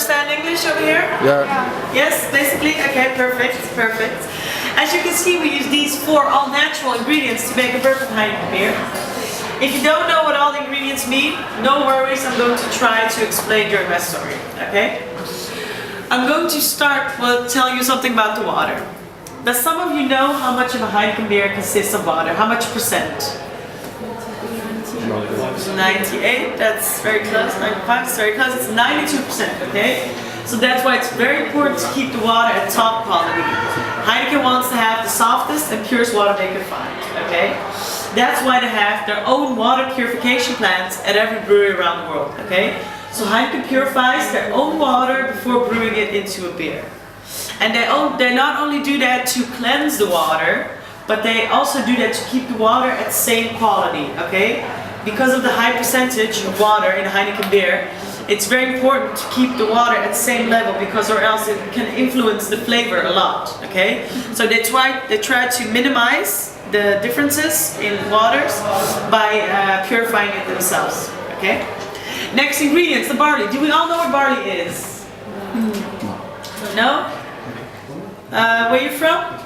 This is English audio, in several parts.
understand English over here? Yeah. Yes, basically? Okay, perfect, perfect. As you can see, we use these 4 all-natural ingredients to make a perfect Heineken beer. If you don't know what all the ingredients mean, no worries, I'm going to try to explain during my story, okay? I'm going to start with telling you something about the water. Does some of you know how much of a Heineken beer consists of water? How much percent? 98, that's very close. 95, it's very close. It's 92%, okay? So that's why it's very important to keep the water at top quality. Heineken wants to have the softest and purest water they can find, okay? That's why they have their own water purification plants at every brewery around the world, okay? So Heineken purifies their own water before brewing it into a beer. And they not only do that to cleanse the water, but they also do that to keep the water at the same quality, okay? Because of the high percentage of water in Heineken beer, it's very important to keep the water at the same level, because or else it can influence the flavor a lot, okay? So they try to minimize the differences in waters by purifying it themselves, okay? Next ingredients, the barley. Do we all know what barley is? No? Where are you from?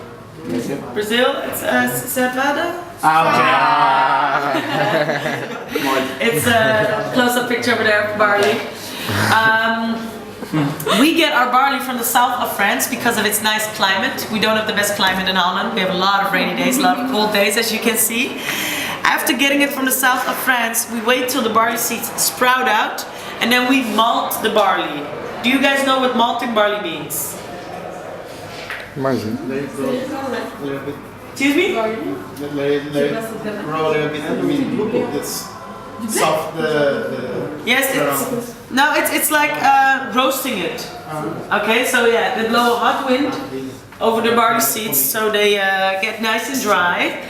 Brazil. It's cevada. It's a close-up picture over there of barley. We get our barley from the south of France because of its nice climate. We don't have the best climate in Holland. We have a lot of rainy days, a lot of cold days, as you can see. After getting it from the south of France, we wait till the barley seeds sprout out, and then we malt the barley. Do you guys know what malting barley means? Excuse me? Roll a bit, I mean, it's soft. Yes, it's like roasting it. Okay, so yeah, they blow a hot wind over the barley seeds so they get nice and dry.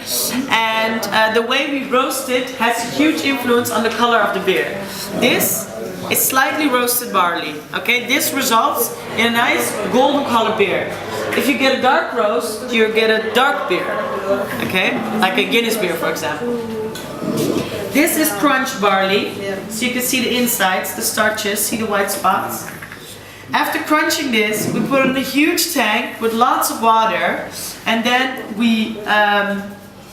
And the way we roast it has a huge influence on the color of the beer. This is slightly roasted barley. Okay, this results in a nice golden colored beer. If you get a dark roast, you get a dark beer. Okay, like a Guinness beer, for example. This is crunched barley, so you can see the insides, the starches, see the white spots. After crunching this, we put it in a huge tank with lots of water, and then we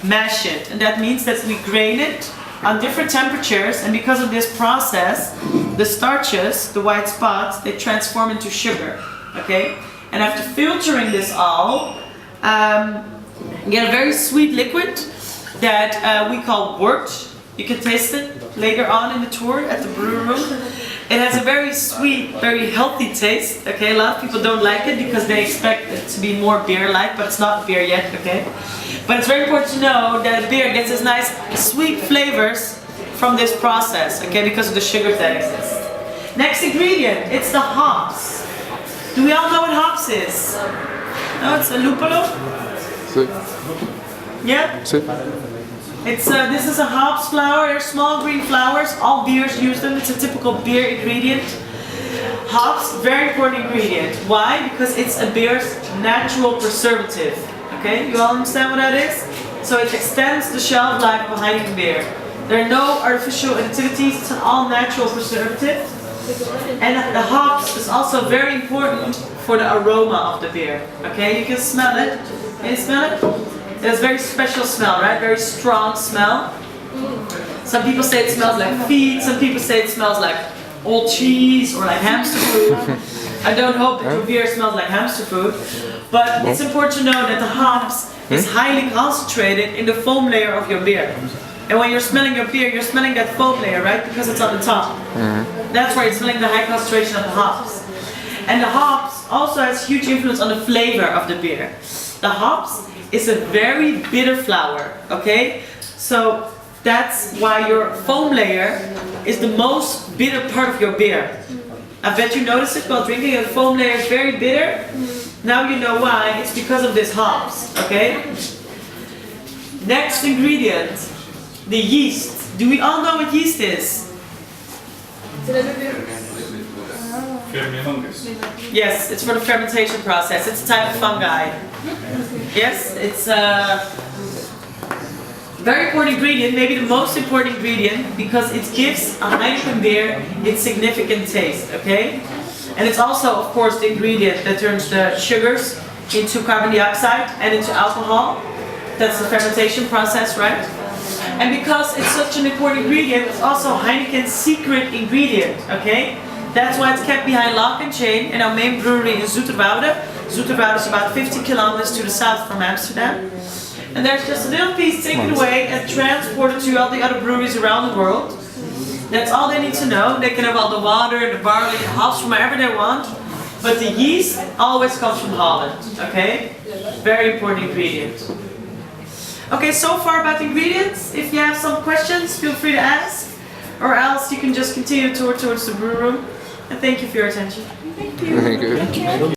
mash it. And that means that we grain it on different temperatures, and because of this process, the starches, the white spots, they transform into sugar. Okay? And after filtering this all, you get a very sweet liquid that we call wort. You can taste it later on in the tour at the brew room. It has a very sweet, very healthy taste. Okay, a lot of people don't like it because they expect it to be more beer-like, but it's not beer yet. Okay, but it's very important to know that a beer gets its nice, sweet flavors from this process. Okay, because of the sugar that exists. Next ingredient, it's the hops. Do we all know what hops is? No, it's a lupolo. Yeah. It's this is a hops flower. They're small green flowers. All beers use them. It's a typical beer ingredient. Hops, very important ingredient. Why? Because it's a beer's natural preservative. Okay, you all understand what that is? So it extends the shelf life of a Heineken beer. There are no artificial additives. It's an all natural preservative. And the hops is also very important for the aroma of the beer. Okay, you can smell it. Can you smell it? It has a very special smell, right? Very strong smell. Some people say it smells like feet. Some people say it smells like old cheese or like hamster food. I don't hope that your beer smells like hamster food. But it's important to know that the hops is highly concentrated in the foam layer of your beer. And when you're smelling your beer, you're smelling that foam layer, right? Because it's on the top. That's why you're smelling the high concentration of the hops. And the hops also has huge influence on the flavor of the beer. The hops is a very bitter flower, okay? So that's why your foam layer is the most bitter part of your beer. I bet you noticed it while drinking. The foam layer is very bitter. Now you know why. It's because of this hops, okay? Next ingredient, the yeast. Do we all know what yeast is? Yes, it's for the fermentation process. It's a type of fungi. Yes, it's a very important ingredient, maybe the most important ingredient, because it gives a Heineken beer its significant taste, okay? And it's also, of course, the ingredient that turns the sugars into carbon dioxide and into alcohol. That's the fermentation process, right? And because it's such an important ingredient, it's also Heineken's secret ingredient, okay? That's why it's kept behind lock and chain in our main brewery in Zoeterwoude. Zoeterwoude is about 50 kilometers to the south from Amsterdam. And there's just a little piece taken away and transported to all the other breweries around the world. That's all they need to know. They can have all the water, the barley, the hops from wherever they want. But the yeast always comes from Holland, okay? Very important ingredient. Okay, so far about the ingredients. If you have some questions, feel free to ask. Or else you can just continue towards the brew room. And thank you for your attention. Thank you.